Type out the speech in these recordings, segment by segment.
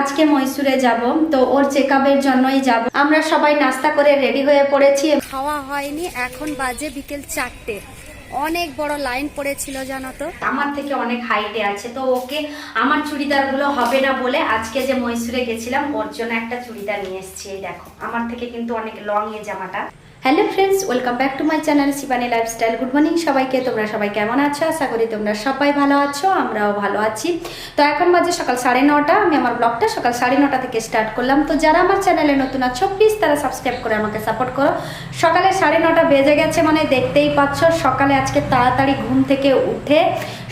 আজকে মহীশূরে যাব, তো ওর চেকআপের জন্যই যাব। আমরা সবাই নাস্তা করে রেডি হয়ে পড়েছি। খাওয়া হয়নি, এখন বাজে বিকেল 4টে। অনেক বড় লাইন পড়েছিল জানো তো। আমার থেকে অনেক হাইটে আছে, তো ওকে আমার চুড়িদারগুলো হবে না বলে আজকে যে মহীশূরে গেছিলাম ওর জন্য একটা চুড়িদার নিয়ে এসেছি। এই দেখো, আমার থেকে কিন্তু অনেক লং এই জামাটা। Hello friends, welcome back to my channel Shivani lifestyle. Good morning সবাইকে। তোমরা সবাই কেমন আছো? আশা করি তোমরা সবাই ভালো আছো, আমরাও ভালো আছি। তো এখন বাজে সকাল 9:30। আমি আমার ব্লগটা সকাল 9:30 থেকে স্টার্ট করলাম। তো যারা আমার চ্যানেলে নতুন আছো প্লিজ তারা সাবস্ক্রাইব করে আমাকে সাপোর্ট করো। সকালে 9:30 বেজে গেছে, মানে দেখতেই পাচ্ছ। সকালে আজকে তাড়াতাড়ি ঘুম থেকে উঠে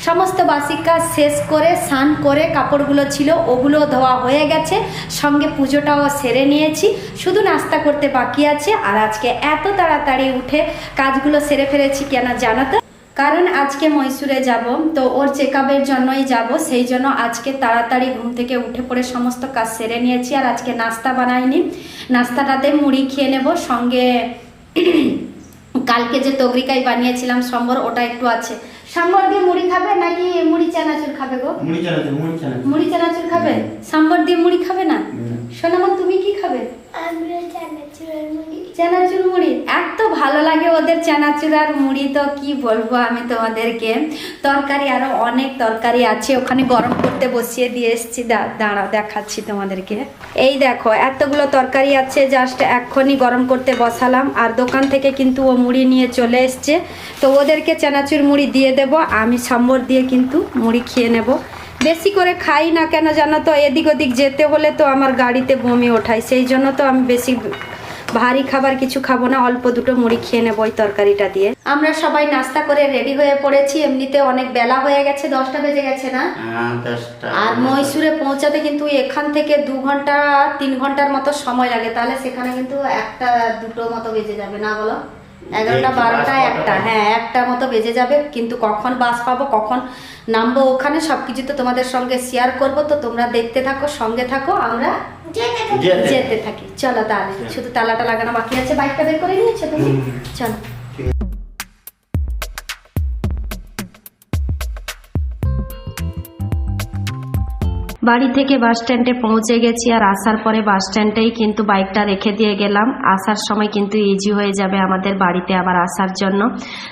সমস্ত বাসি কাজ শেষ করে স্নান করে কাপড়গুলো ছিল ওগুলো ধোয়া হয়ে গেছে, সঙ্গে পুজোটাও সেরে নিয়েছি, শুধু নাস্তা করতে বাকি আছে। আর আজকে এত তাড়াতাড়ি উঠে কাজগুলো সেরে ফেলেছি কেন জানো তো? কারণ আজকে মহীশূরে যাব, তো ওর চেকআপের জন্যই যাব। সেই জন্য আজকে তাড়াতাড়ি ঘুম থেকে উঠে পড়ে সমস্ত কাজ সেরে নিয়েছি। আর আজকে নাস্তা বানাইনি, নাস্তাটাতে মুড়ি খেয়ে নেব, সঙ্গে কালকে যে তগরিকাই বানিয়েছিলাম সম্বর, ওটা একটু আছে। সম্বর দিয়ে মুড়ি খাবে নাকি মুড়ি চানাচুর খাবে গো? মুড়ি চানাচুর খাবে। সম্বর দিয়ে মুড়ি খাবে না? সোনামা তুমি কি খাবে? চানাচুর মুড়ি। এত ভালো লাগে ওদের চানাচুর আর মুড়ি, তো কি বলবো আমি তোমাদেরকে। তরকারি আরো অনেক তরকারি আছে, ওখানে গরম করতে বসিয়ে দিয়ে এসেছি। দাঁড়াও দেখাচ্ছি তোমাদেরকে। এই দেখো এতগুলো তরকারি আছে, জাস্ট এক্ষুনি গরম করতে বসালাম। আর দোকান থেকে কিন্তু ও মুড়ি নিয়ে চলে এসছে, তো ওদেরকে চানাচুর মুড়ি দিয়ে দেব। আমি সম্বর দিয়ে কিন্তু মুড়ি খেয়ে নেব। বেশি করে খাই না কেন জানো তো, এদিক ওদিক যেতে হলে তো আমার গাড়িতে বমি ওঠায়, সেই জন্য তো আমি বেশি ভারী খাবার কিছু খাবো না, অল্প দুটো মুড়ি খেয়ে নেবো ওই তরকারিটা দিয়ে। আমরা সবাই নাস্তা করে রেডি হয়ে পড়েছি। এমনিতে অনেক বেলা হয়ে গেছে, 10টা বেজে গেছে না? আর মহীশূরে পৌঁছাতে কিন্তু এখান থেকে 2 ঘন্টা 3 ঘন্টার মতো সময় লাগে, তাহলে সেখানে কিন্তু 1টা 2টো মতো বেজে যাবে না বলো? 11টা 12টা 1টা, হ্যাঁ 1টা মতো বেজে যাবে। কিন্তু কখন বাস পাবো, কখন নামবো ওখানে সবকিছু তো তোমাদের সঙ্গে শেয়ার করব। তো তোমরা দেখতে থাকো, সঙ্গে থাকো, আমরা যেতে থাকি। চলো তাহলে, শুধু তালাটা লাগানো বাকি আছে। বাইকটা বের করে নিয়েছো তুমি? চলো। বাড়ি থেকে বাস স্ট্যান্ডে পৌঁছে গেছি। আর আসার পরে বাস স্ট্যান্ডেই কিন্তু বাইকটা রেখে দিয়ে গেলাম। আসার সময় কিন্তু ইজি হয়ে যাবে আমাদের বাড়িতে আবার আসার জন্য।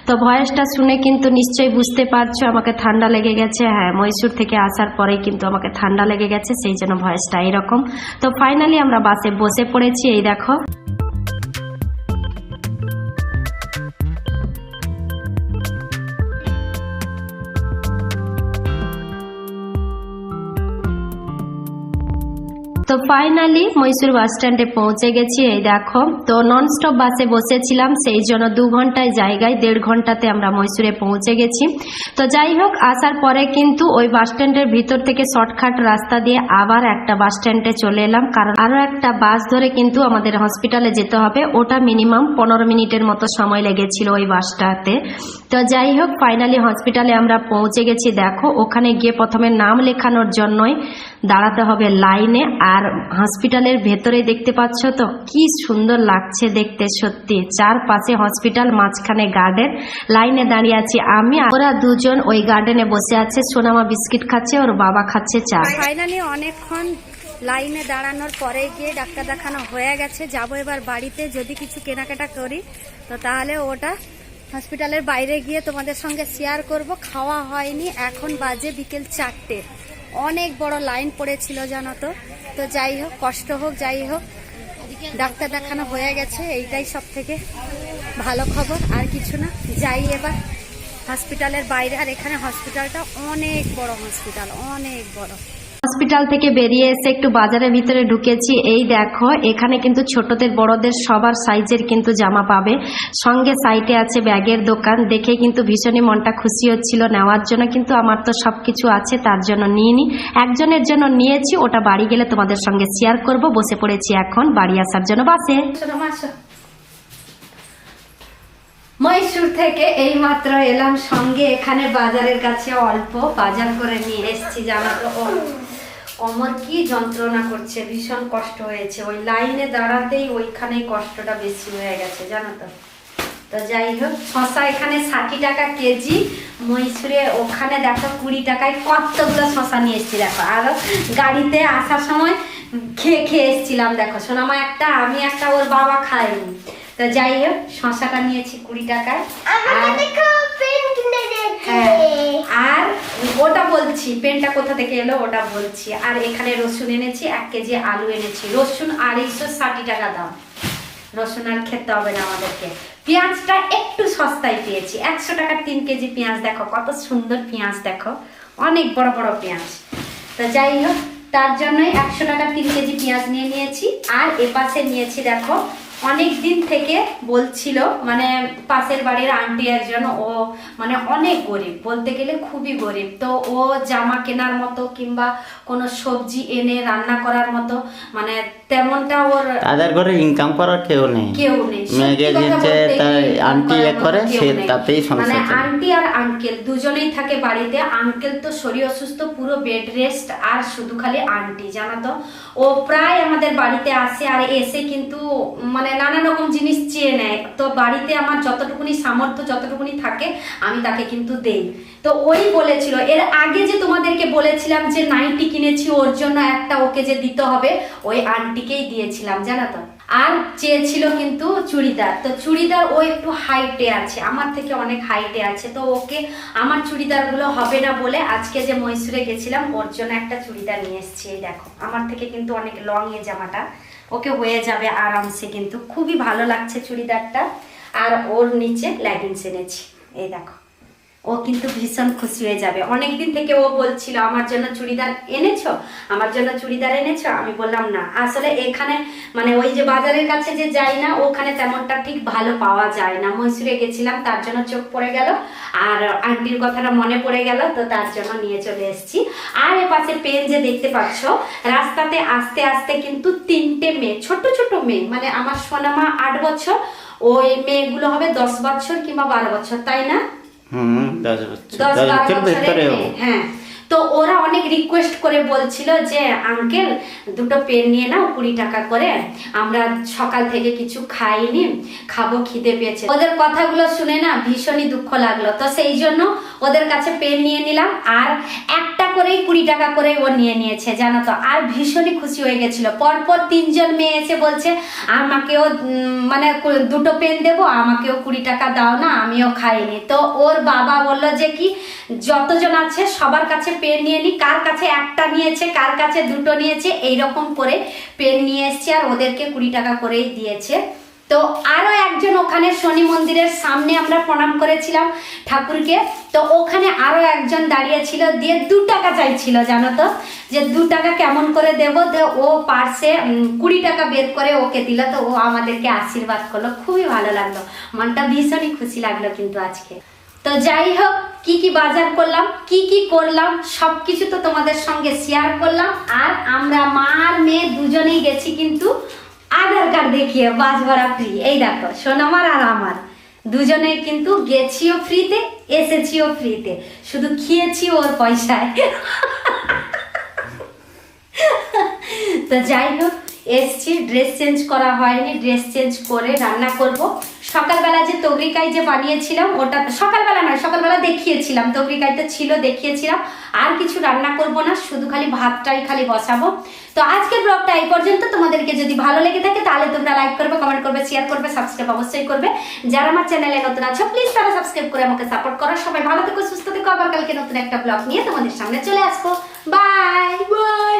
তো ভয়েসটা শুনে কিন্তু নিশ্চয়ই বুঝতে পারছো আমাকে ঠান্ডা লেগে গেছে। হ্যাঁ, মহীশূর থেকে আসার পরেই কিন্তু আমাকে ঠান্ডা লেগে গেছে, সেই জন্য ভয়েসটা এইরকম। তো ফাইনালি আমরা বাসে বসে পড়েছি। এই দেখো তো ফাইনালি মহীশূর বাস স্ট্যান্ডে পৌঁছে গেছি। এই দেখো, তো নন স্টপ বাসে বসেছিলাম, সেই জন্য 2 ঘন্টায় জায়গায় 1.5 ঘন্টাতে আমরা মহীশূরে পৌঁছে গেছি। তো যাই হোক, আসার পরে কিন্তু ওই বাস স্ট্যান্ডের ভিতর থেকে শর্টকাট রাস্তা দিয়ে আবার একটা বাস স্ট্যান্ডে চলে এলাম, কারণ আরো একটা বাস ধরে কিন্তু আমাদের হসপিটালে যেতে হবে। ওটা মিনিমাম 15 মিনিটের মতো সময় লেগেছিল ওই বাসটাতে। তো যাই হোক, ফাইনালি হসপিটালে আমরা পৌঁছে গেছি। দেখো, ওখানে গিয়ে প্রথমে নাম লেখানোর জন্যই দাঁড়াতে হবে লাইনে। আর হসপিটালের ভেতরে দেখতে পাচ্ছ তো কি সুন্দর লাগছে দেখতে, সত্যি। চারপাশে হসপিটাল, মাঝখানে গার্ডেন, লাইনে দাঁড়িয়ে আছি আমি। ওরা দুজন ওই গার্ডেনে বসে আছে। সোনামা বিস্কিট খাচ্ছে, ওর বাবা খাচ্ছে চা। ফাইনালি অনেকক্ষণ লাইনে দাঁড়ানোর পরে গিয়ে ডাক্তার দেখানো হয়ে গেছে। যাবো এবার বাড়িতে, যদি কিছু কেনাকাটা করি তো তাহলে ওটা হসপিটালের বাইরে গিয়ে তোমাদের সঙ্গে শেয়ার করব। খাওয়া হয়নি, এখন বাজে বিকেল 4টে। অনেক বড় লাইন পড়েছিল জানো তো। তো যাই হোক, কষ্ট হোক যাই হোক, ডাক্তার দেখানো হয়ে গেছে, এইটাই সব থেকে ভালো খবর, আর কিছু না। যাই এবার হসপিটালের বাইরে। আর এখানে হসপিটালটা অনেক বড় হসপিটাল, অনেক বড়। হসপিটাল থেকে বেরিয়ে এসে একটু বাজারের ভিতরে ঢুকেছি। এই দেখো, এখানে কিন্তু ছোটদের বড়দের সবার সাইজের কিন্তু জামা পাবে। সঙ্গে সাইডে আছে ব্যাগের দোকান। দেখে কিন্তু ভীষণই মনটা খুশি হচ্ছিল নেওয়ার জন্য, কিন্তু আমার তো সবকিছু আছে তার জন্য নিইনি। একজনের জন্য নিয়েছি, ওটা বাড়ি গেলে তোমাদের সঙ্গে শেয়ার করব। বসে পড়েছি এখন বাড়ি আসার জন্য বাসে। মহীশূর থেকে এই মাত্র এলাম, সঙ্গে এখানে বাজারের কাছে অল্প বাজার করে নিয়ে এসেছি জানো তো। কোমর কি যন্ত্রণা করছে, ভীষণ কষ্ট হয়েছে। ওই লাইনে দাঁড়াতেই ওইখানেই কষ্টটা বেশি হয়ে গেছে জানো তো। তো যাই হোক, শশা এখানে 60 টাকা কেজি, মহীশূরে ওখানে দেখো 20 টাকায় কতগুলো শশা নিয়ে এসেছি। দেখো, আরো গাড়িতে আসার সময় খেয়ে খেয়ে এসেছিলাম। দেখো সোনামা একটা, আমি একটা, ওর বাবা খায়নি। তো যাই হোক, শশাটা নিয়েছি 20 টাকায়। হ্যাঁ, আর ওটা বলছি পেনটা কোথা থেকে এলো ওটা বলছি। আর এখানে রসুন এনেছি, 1 কেজি আলু এনেছি। রসুন 260 টাকা দাম। রসুন আর খেতে হবে না আমাদেরকে। পেঁয়াজটা একটু সস্তায় পেয়েছি, 100 টাকার 3 কেজি পেঁয়াজ। দেখো কত সুন্দর পেঁয়াজ, দেখো অনেক বড় বড় পেঁয়াজ। তো যাই হোক, তার জন্যই 100 টাকার 3 কেজি পেঁয়াজ নিয়ে নিয়েছি। আর এপাশে নিয়েছি, দেখো অনেক দিন থেকে বলছিল, মানে পাশের বাড়ির আন্টি একজন, ও মানে অনেক গরিব, বলতে গেলে খুবই গরিব। তো ও জামা কেনার মতো কিংবা কোনো সবজি এনে রান্না করার মতো মানে তেমনটা ওর তাদের ঘরে ইনকাম করার কেউ নেই। মেয়েকে দিচ্ছে তাই আন্টি এ করে, সে তাতেই মানে সংসার চলে। আন্টি আর আঙ্কেল দুজনেই থাকে বাড়িতে। আঙ্কেল তো শরীর অসুস্থ, পুরো বেড রেস্ট, আর শুধু খালি আন্টি, জানো তো ও প্রায় আমাদের বাড়িতে আসে। আর এসে কিন্তু মানে নানা রকম জিনিস চেয়ে নেয়। তো বাড়িতে আমার যতটুকুনি সামর্থ্য, যতটুকুনি থাকে আমি তাকে কিন্তু দেই। তো ওই বলেছিল, এর আগে যে তোমাদেরকে বলেছিলাম যে নাইটি কিনেছি ওর জন্য একটা, ওকে যে দিতে হবে, ওই আন্টিকেই দিয়েছিলাম, জানো তো। আর চেয়েছিল কিন্তু চুড়িদার। তো চুড়িদার ও একটু হাইটে আছে, আমার থেকে অনেক হাইটে আছে। তো ওকে আমার চুড়িদারগুলো হবে না বলে আজকে যে মহীশূরে গেছিলাম ওর জন্য একটা চুড়িদার নিয়ে এসেছি। এই দেখো, আমার থেকে কিন্তু অনেক লং এ জামাটা, ওকে হয়ে যাবে আরামসে। কিন্তু খুবই ভালো লাগছে চুড়িদারটা। আর ওর নিচে লেগিংস এনেছি, এই দেখো। ও কিন্তু ভীষণ খুশি হয়ে যাবে। অনেকদিন থেকে ও বলছিল আমার জন্য চুড়িদার এনেছো, আমার জন্য চুড়িদার এনেছো। আমি বললাম না, আসলে এখানে মানে ওই যে বাজারের কাছে যে যাই না, ওখানে তেমনটা ঠিক ভালো পাওয়া যায় না। মহীশূরে গেছিলাম, তার জন্য চোখ পড়ে গেল আর আন্টির কথাটা মনে পড়ে গেল, তো তার জন্য নিয়ে চলে এসেছি। আর এ পাশে পেন যে দেখতে পাচ্ছ, রাস্তাতে আস্তে আস্তে কিন্তু 3টে মেয়ে, ছোট ছোট মেয়ে, মানে আমার সোনামা 8 বছর, ওই মেয়েগুলো হবে 10 বছর কিংবা 12 বছর, তাই না? 10 বছর, 10-12 ভিতরে। হ্যাঁ। তো ওরা অনেক রিকোয়েস্ট করে বলছিল যে আঙ্কেল 2টো পেন নিয়ে নাও, 20 টাকা করে, আমরা সকাল থেকে কিছু খাইনি, খাবো, খিদে পেয়েছে। ওদের কথাগুলো শুনে না ভীষণই দুঃখ লাগলো। তো সেই জন্য ওদের কাছে পেন নিয়ে নিলাম। আর একটা করেই 20 টাকা করে ও নিয়ে নিয়েছে, জানো তো। আর ভীষণই খুশি হয়ে গেছিল। পরপর 3জন মেয়ে এসে বলছে আমাকেও মানে 2টো পেন দেবো, আমাকেও 20 টাকা দাও না, আমিও খাইনি। তো ওর বাবা বললো যে কি যতজন আছে সবার কাছে পেন নিয়ে নি, কার কাছে একটা নিয়েছে, কার কাছে 2টো নিয়েছে, এইরকম করে পেন নিয়ে এসছে। আর ওদেরকে 20 টাকা করেই দিয়েছে। তো আরো একজন ওখানে শনি মন্দিরের সামনে আমরা প্রণাম করেছিলাম ঠাকুরকে, তো ওখানে আরো একজন দাঁড়িয়ে ছিল, দিয়ে 2 টাকা চাইছিল, জানো তো, যে 2 টাকা কেমন করে দেবো। তো ও পার্সে 20 টাকা বের করে ওকে দিল। তো ও আমাদেরকে আশীর্বাদ করলো, খুবই ভালো লাগলো, মনটা ভীষণই খুশি লাগলো কিন্তু আজকে। তো যাই হোক, কি কি বাজার করলাম, কি কি করলাম, সবকিছু তো তোমাদের সঙ্গে শেয়ার করলাম। আর আমরা মা আর মেয়ে দুজনেই গেছি কিন্তু আধার কার্ড দেখিয়ে বাস ভাড়া ফ্রি। এই দেখো সোনামার আর আমার দুজনেই কিন্তু গেছিও ফ্রিতে, এসেছিও ফ্রিতে, শুধু খেয়েছি ওর পয়সায়। তো যাই হোক, এসছি, ড্রেস চেঞ্জ করা হয়নি, ড্রেস চেঞ্জ করে রান্না করব। সকালবেলা যে তগরিকাই যে বানিয়েছিলাম, ওটা সকালবেলা নয়, সকালবেলা দেখিয়েছিলাম, তগরিকাইটা ছিল দেখিয়েছিলাম। আর কিছু রান্না করব না, শুধু খালি ভাতটাই খালি বসাবো। তো আজকের ব্লগটা এই পর্যন্ত। তোমাদেরকে যদি ভালো লেগে থাকে তাহলে তোমরা লাইক করবে, কমেন্ট করবে, শেয়ার করবে, সাবস্ক্রাইব অবশ্যই করবে। যারা আমার চ্যানেলে নতুন আছো প্লিজ তারা সাবস্ক্রাইব করে আমাকে সাপোর্ট করো। সবাই ভালো থেকো, সুস্থ থেকো। আবার কালকে নতুন একটা ব্লগ নিয়ে তোমাদের সামনে চলে আসবো। Bye bye.